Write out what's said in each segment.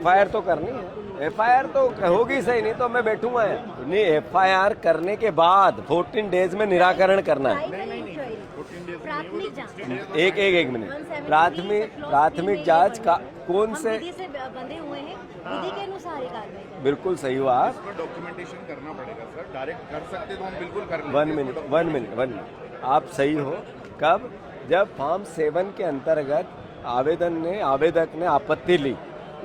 FIR तो करनी है, एफआईआर तो होगी सही, नहीं तो मैं बैठूंगा नहीं। एफआईआर करने के बाद 14 डेज में निराकरण करना है। प्राथमिक जांच एक मिनट, प्राथमिक जांच का कौन से विधि से बंधे हुए हैं, विधि के अनुसार ही कार्रवाई करें। बिल्कुल सही हुआ आप। डॉक्यूमेंटेशन करना पड़ेगा सर, डायरेक्ट कर सकते तो हम बिल्कुल कर लेंगे। वन मिनट, आप सही हो। कब? जब फॉर्म 7 के अंतर्गत आवेदक ने आपत्ति ली,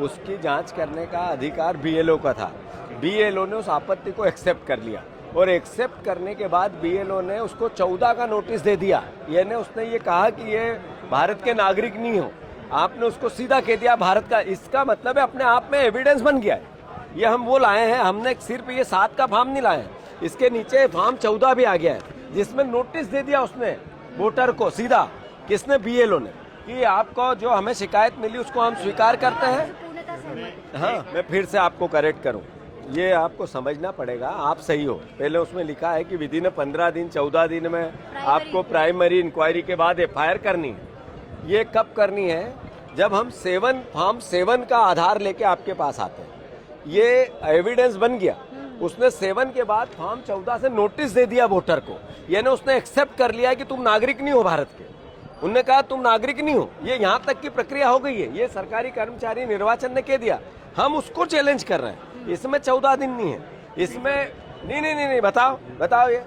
उसकी जांच करने का अधिकार बीएलओ का था। बीएलओ ने उस आपत्ति को एक्सेप्ट कर लिया और एक्सेप्ट करने के बाद बीएलओ ने उसको 14 का नोटिस दे दिया। यानी उसने ये कहा कि ये भारत के नागरिक नहीं हो, आपने उसको सीधा कह दिया भारत का। इसका मतलब है अपने आप में एविडेंस बन गया है। ये हम वो लाए हैं, हमने सिर्फ ये 7 का फॉर्म नहीं लाए हैं, इसके नीचे फॉर्म 14 भी आ गया है, जिसमें नोटिस दे दिया उसने वोटर को सीधा। किसने? बीएलओ ने, कि आपको जो हमें शिकायत मिली उसको हम स्वीकार करते हैं। हाँ, मैं फिर से आपको करेक्ट करूं, ये आपको समझना पड़ेगा। आप सही हो, पहले उसमें लिखा है कि विधि ने 15 दिन 14 दिन में आपको प्राइमरी इंक्वायरी के बाद एफआईआर करनी है। ये कब करनी है? जब हम फॉर्म 7 का आधार लेके आपके पास आते हैं, ये एविडेंस बन गया। उसने 7 के बाद फॉर्म 14 से नोटिस दे दिया वोटर को, यानी उसने एक्सेप्ट कर लिया कि तुम नागरिक नहीं हो भारत के। उनने कहा तुम नागरिक नहीं हो, ये यहाँ तक की प्रक्रिया हो गई है। ये सरकारी कर्मचारी निर्वाचन ने कह दिया, हम उसको चैलेंज कर रहे हैं। इसमें 14 दिन नहीं है, इसमें नहीं, बताओ ये।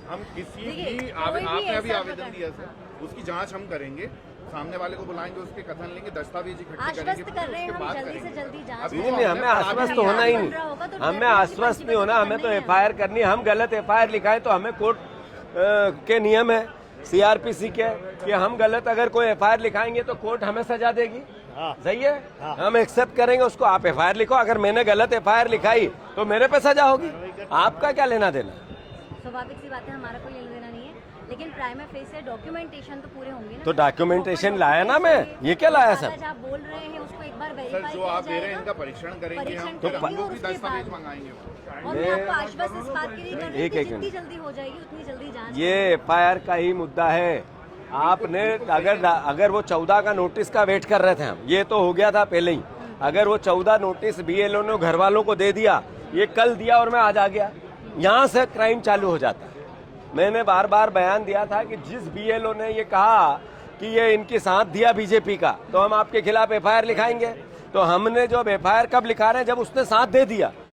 हम किसी भी आपने अभी आवेदन दिया सर, उसकी जांच हम करेंगे, सामने वाले को बुलाएंगे, उसके कथन लेंगे, दस्तावेज इकट्ठे करेंगे, कर रहे हैं हम जल्दी से जल्दी जांच। नहीं, हमें आश्वस्त होना ही नहीं, हमें आश्वस्त नहीं होना, हमें तो एफआईआर करनी है। हम गलत एफआईआर लिखाए तो हमें कोर्ट के नियम है, सीआरपीसी के, कि हम गलत अगर कोई एफआईआर लिखाएंगे तो कोर्ट हमें सजा देगी। सही है, हम एक्सेप्ट करेंगे उसको। आप एफआईआर लिखो, अगर मैंने गलत एफआईआर लिखाई तो मेरे पे सजा होगी, आपका क्या लेना देना? स्वाभाविक सी बात है, हमारा कोई लेना देना नहीं है, लेकिन प्राइमरी फेज से डॉक्यूमेंटेशन तो पूरे होंगे ना। तो डॉक्यूमेंटेशन लाया ना मैं, ये क्या लाया सर? आप बोल रहे हैं उसको एक बार सर, वेरीफाई जो आप दे रहे हैं इनका परीक्षण करेंगे हम, तो हम लोग भी दस्तावेज मंगाएंगे। और मैं आपको आश्वस्त इस बात के लिए कर रही हूं कि जितनी जल्दी हो जाएगी उतनी जल्दी जांच। ये एफआईआर का ही मुद्दा है। आपने अगर वो 14 का नोटिस का वेट कर रहे थे हम, ये तो हो गया था पहले ही। अगर वो 14 नोटिस बीएलओ ने घर वालों को दे दिया, ये कल दिया और मैं आज आ गया, यहाँ से क्राइम चालू हो जाता है। मैंने बार बार बयान दिया था कि जिस बीएलओ ने ये कहा कि ये इनके साथ दिया बीजेपी का, तो हम आपके खिलाफ एफआईआर लिखाएंगे। तो हमने जो एफआईआर कब लिखा रहे हैं? जब उसने साथ दे दिया।